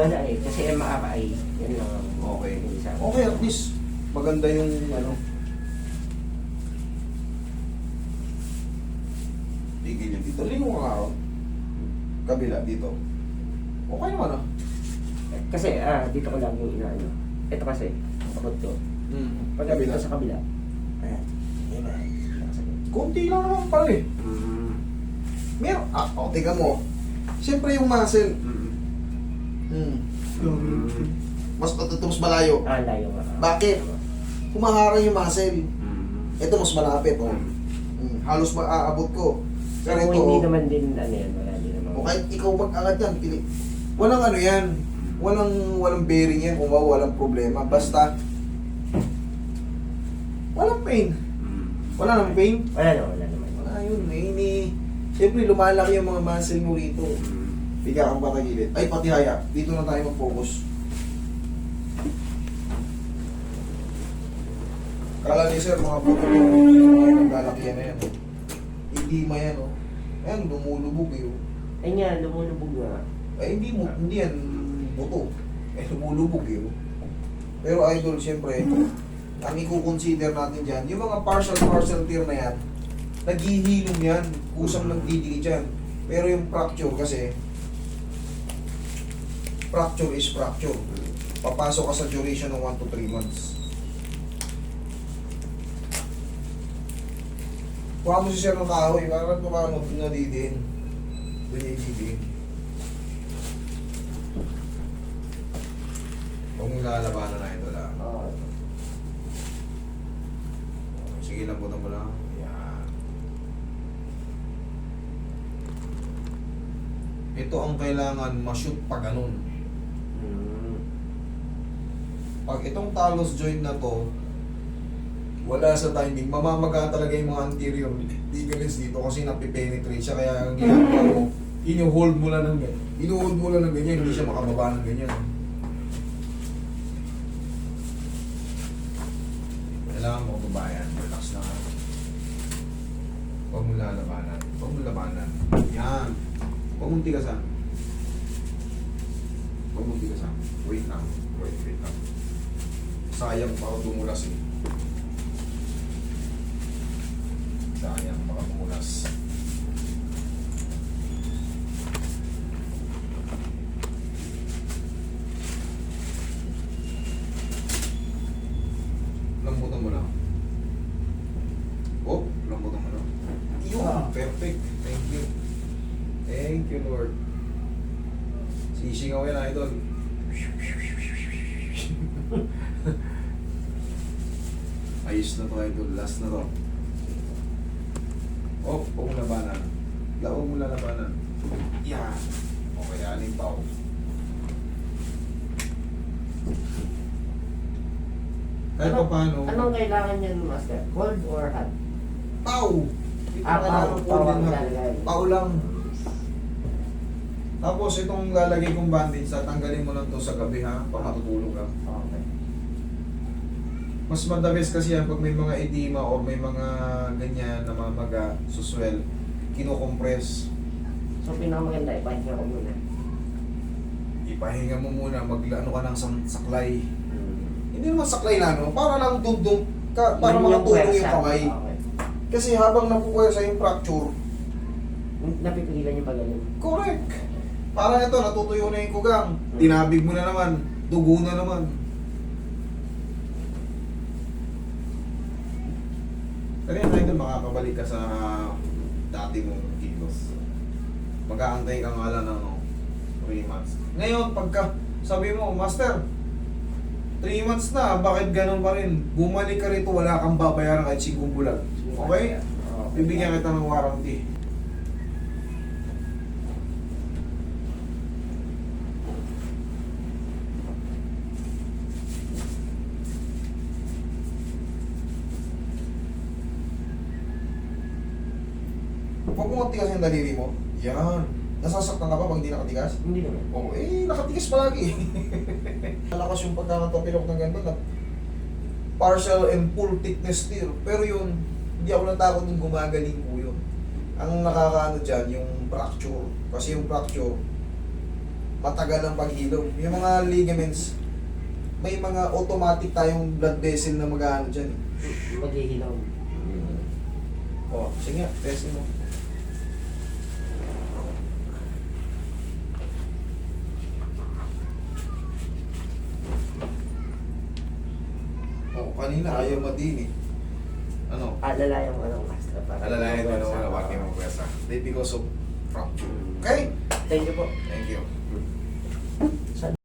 wala eh. Kasi MRI, yan lang ang Okay. isa. Okay, at least maganda yung ano. Tigil yung dito. Lingo ka nga ron. Kabila dito. Okay naman ah. Kasi dito ko lang yung inaano. Ito kasi, ang kapot ko. Pag Kabila. dito sa kabila. Ayan. Ayan na. Kunti lang naman pala eh. Meron. Tingnan mo. Siyempre yung muscle. Mas mas malayo. Layo nga. Bakit? Humaharang yung muscle. Ito mas malapit. Oh. Halos maaabot ko. Pero Pero ito, hindi naman din ano yan. Wala din naman. o kahit ikaw mag-angat yan, walang ano yan. Walang bearing yan kung walang problema. Basta, walang pain. Wala namang pain. Wala naman. Wala yun. Siyempre, lumalaki yung mga muscle mo rito. Biga kang patagilid. Ay, pati haya. Dito na tayo mag-focus. Kala ni sir, mga puto yung lalakihan na yan. Hindi yan, oh. Ayan, lumulubog eh. Oh. Ay nga, lumulubog nga. Ay, hindi yan buto. Lumulubog eh. Oh. Pero idol, siyempre, ang i-consider natin dyan, yung mga partial tear na yan, naghihilom yan, kusang nagdidikit yan. Pero yung fracture kasi, fracture is fracture. Papasok ka sa duration ng 1 to 3 months. Kuha mo si sir ng kahoy, parang paano nadidiin. Dinidiin. Huwag mong lalabanan na ito lang. Sige, lambutan mo lang. Yan. Ito ang kailangan ma-shoot pa ganun. Pag itong talus joint na to, wala sa timing, mamamaga talaga yung mga anterior ligaments dito kasi napipenetrate siya. Kaya ang ginagawa mo, inu-hold mo lang ng ganyan. Inu-hold mo lang ng ganyan, hindi siya makababa ng ganyan. Kailangan mo babayan, relax na. Huwag mo lalabanan. Huwag mo labanan. Yan. Huwag mong tigasan. Huwag mong tigasan. Wait lang. Wait lang. Sayang pa ako dumulas eh. Sayang baka dumulas. Lambutan mo lang. Oh, lambutan mo lang. Yun, perfect. Thank you. Thank you, Lord. Sisingaw yan, idol. Ayos na to, idol. Last na to. Oh, huwag mo labanan. Huwag mo lalabanan. Yan. Okay, aling pa ako. Kahit pa paano. Anong kailangan yan, Master? Cold or hot? Pau! Pau ang lalagay. Pau lang. Tapos itong lalagay kong bandage, tatanggalin mo lang to sa gabi ha, para matutulog ka. Okay. Mas madabes kasi yan pag may mga edema o may mga ganyan na mamaga, suswell, kino-compress. So pinakamaganda, ipahinga ko muna. Ipahinga mo muna, mag-ano ka ng saklay. Hindi naman saklay na, no? Para lang dugdug, para makatulong yung kamay. Okay. Kasi habang napupuwersa yung fracture, Napipigilan yung pagaling. correct. Para ito, natutuyo na yung kugang. Tinabig mo na naman, dugo na naman. Kaya na ito, makakabalik ka sa dati mong kilos. Mag-aantay ka nga lang ng 3 months. Ngayon, pagka sabi mo, Master, 3 months na, bakit ganun pa rin? Bumalik ka rito, wala kang babayaran kahit 5 bulan. Okay? Bibigyan kita ng warranty. Huwag mo matigas yung daliri mo. Yan. Nasasaktan ka ba pag hindi nakatigas? Hindi naman. Oo, nakatigas palagi. Malakas yung pagkakatapilok ng ganito na partial and full thickness tear. Pero yun, hindi ako natakot nung gumagaling po yun. Ang nakakaano dyan, yung fracture. Kasi yung fracture, matagal ang paghilom. Yung mga ligaments, may mga automatic tayong blood vessel na mag-ano dyan. Maghihilaw. O, sige nga, testing mo. O, kanina ayaw madini. Ano? Alala yung anong kastra. Alalayan mo naman ang aking mga pwesa. Because of fracture. Okay? Thank you po. Thank you.